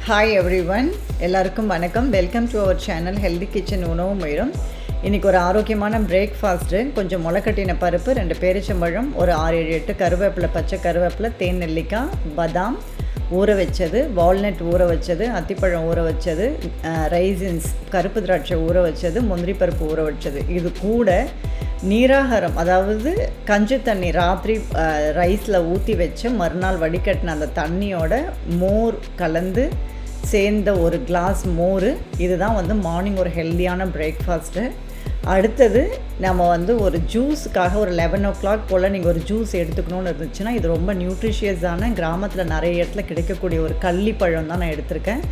Hi everyone, எல்லாருக்கும் வணக்கம். Welcome to our channel healthy kitchen உணவு முயலும். இன்றைக்கி ஒரு ஆரோக்கியமான பிரேக்ஃபாஸ்ட்டு. கொஞ்சம் முளைக்கட்டின பருப்பு, 2 பேரிச்சம்பழம், ஒரு 6-7-8 கருவேப்பிலை, பச்சை கருவேப்பிலை, தேன் நெல்லிக்காய், பாதாம் ஊற வச்சது, வால்நட் ஊற வச்சது, அத்திப்பழம் ஊற வச்சது, ரைசின்ஸ் கருப்பு திராட்சை ஊற வச்சது, முந்திரி பருப்பு ஊற வச்சது. இது கூட நீராகாரம், அதாவது கஞ்சி தண்ணி ராத்திரி ரைஸில் ஊற்றி வச்சு மறுநாள் வடிகட்டின அந்த தண்ணியோட மோர் கலந்து சேர்ந்த ஒரு கிளாஸ் மோர். இதுதான் மார்னிங் ஒரு ஹெல்த்தியான பிரேக்ஃபாஸ்ட்டு. அடுத்தது நம்ம ஒரு ஜூஸுக்காக ஒரு 11 o'clock போல் நீங்கள் ஒரு ஜூஸ் எடுத்துக்கணுன்னு இருந்துச்சுன்னா, இது ரொம்ப நியூட்ரிஷியஸான, கிராமத்தில் நிறைய இடத்துல கிடைக்கக்கூடிய ஒரு கள்ளிப்பழம் தான் நான் எடுத்திருக்கேன்.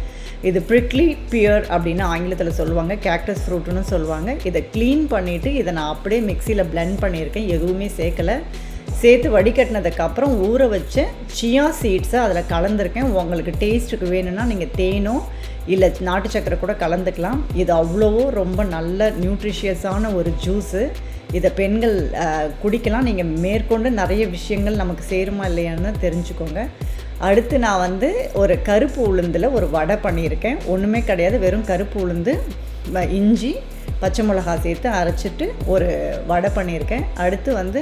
இது ப்ரிக்லி பியர் அப்படின்னு ஆங்கிலத்தில் சொல்லுவாங்க, கேக்டஸ் ஃப்ரூட்டுன்னு சொல்லுவாங்க. இதை க்ளீன் பண்ணிவிட்டு இதை நான் அப்படியே மிக்சியில் பிளெண்ட் பண்ணியிருக்கேன், எதுவுமே சேர்க்கலை. சேர்த்து வடிகட்டினதுக்கப்புறம் ஊற வச்ச சியா சீட்ஸை அதில் கலந்துருக்கேன். உங்களுக்கு டேஸ்ட்டுக்கு வேணும்னா நீங்கள் தேனோ இல்லை நாட்டு சக்கரை கூட கலந்துக்கலாம். இது அவ்வளவோ ரொம்ப நல்ல நியூட்ரிஷியஸான ஒரு ஜூஸு. இதை பெண்கள் குடிக்கலாம். நீங்கள் மேற்கொண்டு நிறைய விஷயங்கள் நமக்கு சேருமா இல்லையான்னு தெரிஞ்சுக்கோங்க. அடுத்து நான் ஒரு கருப்பு உளுந்தில் ஒரு வடை பண்ணியிருக்கேன். ஒன்றுமே கிடையாது, வெறும் கருப்பு உளுந்து, இஞ்சி, பச்சை மிளகா சேர்த்து அரைச்சிட்டு ஒரு வடை பண்ணியிருக்கேன். அடுத்து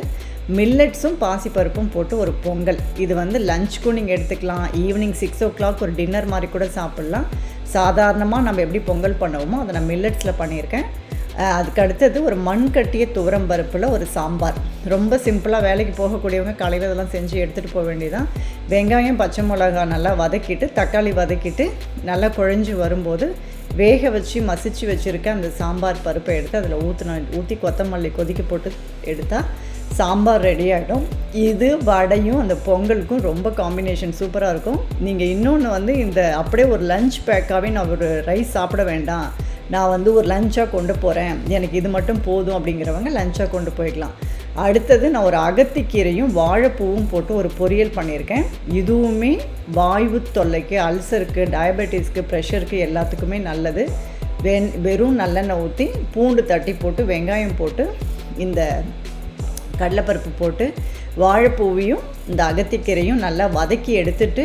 மில்லட்ஸும் பாசிப்பருப்பும் போட்டு ஒரு பொங்கல். இது லஞ்சுக்கும் நீங்கள் எடுத்துக்கலாம், ஈவினிங் 6 o'clock ஒரு டின்னர் மாதிரி கூட சாப்பிட்லாம். சாதாரணமாக நம்ம எப்படி பொங்கல் பண்ணுவோமோ அதை நான் மில்லட்ஸில் பண்ணியிருக்கேன். அதுக்கு அடுத்தது ஒரு மண் கட்டிய துவரம் பருப்பில் ஒரு சாம்பார். ரொம்ப சிம்பிளாக வேலைக்கு போகக்கூடியவங்க காலையில் இதெல்லாம் செஞ்சு எடுத்துகிட்டு போக வேண்டியதான். வெங்காயம், பச்சை மிளகா நல்லா வதக்கிட்டு, தக்காளி வதக்கிட்டு நல்லா குழஞ்சி வரும்போது வேக வச்சு மசிச்சு வச்சுருக்க அந்த சாம்பார் பருப்பை எடுத்து அதில் ஊற்றி கொத்தமல்லி கொதிக்க போட்டு எடுத்தால் சாம்பார் ரெடி ஆகிடும். இது வடையும் அந்த பொங்கலுக்கும் ரொம்ப காம்பினேஷன் சூப்பராக இருக்கும். நீங்கள் இன்னொன்று இந்த அப்படியே ஒரு லஞ்ச் பேக்காகவே நான் ஒரு ரைஸ் சாப்பிட வேண்டாம், நான் ஒரு லஞ்சாக கொண்டு போகிறேன், எனக்கு இது மட்டும் போதும் அப்படிங்கிறவங்க லஞ்சாக கொண்டு போய்க்கலாம். அடுத்தது நான் ஒரு அகத்திக்கீரையும் வாழைப்பூவும் போட்டு ஒரு பொரியல் பண்ணியிருக்கேன். இதுவுமே வாய்வு தொல்லைக்கு, அல்சருக்கு, டயபெட்டிஸ்க்கு, ப்ரெஷருக்கு எல்லாத்துக்குமே நல்லது. வெறும் நல்லெண்ணெய் ஊற்றி பூண்டு தட்டி போட்டு வெங்காயம் போட்டு இந்த கடலைப்பருப்பு போட்டு வாழைப்பூவையும் இந்த அகத்திக்கீரையும் நல்லா வதக்கி எடுத்துட்டு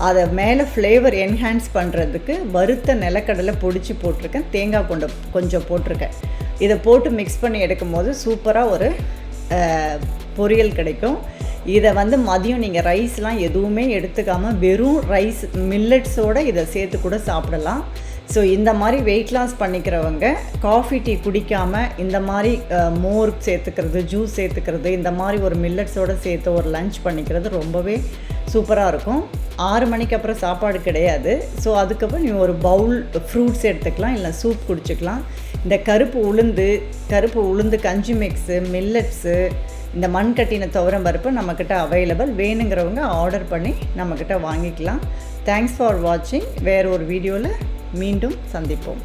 அதை மேலே ஃப்ளேவர் என்ஹான்ஸ் பண்ணுறதுக்கு வறுத்த நிலக்கடலை பொடிச்சு போட்டிருக்கேன், தேங்காய் கொஞ்சம் போட்டிருக்கேன். இதை போட்டு மிக்ஸ் பண்ணி எடுக்கும் போது சூப்பராக ஒரு பொரியல் கிடைக்கும். இதை மதியம் நீங்கள் ரைஸ்லாம் எதுவுமே எடுத்துக்காமல் வெறும் ரைஸ் மில்லட்ஸோடு இதை சேர்த்து கூட சாப்பிடலாம். ஸோ இந்த மாதிரி வெயிட் லாஸ் பண்ணிக்கிறவங்க காஃபி டீ குடிக்காமல் இந்த மாதிரி மோர் சேர்த்துக்கிறது, ஜூஸ் சேர்த்துக்கிறது, இந்த மாதிரி ஒரு மில்லட்ஸோடு சேர்த்து ஒரு லஞ்ச் பண்ணிக்கிறது ரொம்பவே சூப்பராக இருக்கும். 6 மணிக்கு அப்புறம் சாப்பாடு கிடையாது. ஸோ அதுக்கப்புறம் நீங்கள் ஒரு பவுல் ஃப்ரூட்ஸ் எடுத்துக்கலாம், இல்லை சூப் குடிச்சிக்கலாம். இந்த கருப்பு உளுந்து கஞ்சி மிக்ஸு, மில்லட்ஸு, இந்த மண் கட்டின துவரம் பருப்பு நம்மக்கிட்ட அவைலபிள். வேணுங்கிறவங்க ஆர்டர் பண்ணி நம்மக்கிட்ட வாங்கிக்கலாம். தேங்க்ஸ் ஃபார் வாட்சிங். வேறு ஒரு வீடியோவில் மீண்டும் சந்திப்போம்.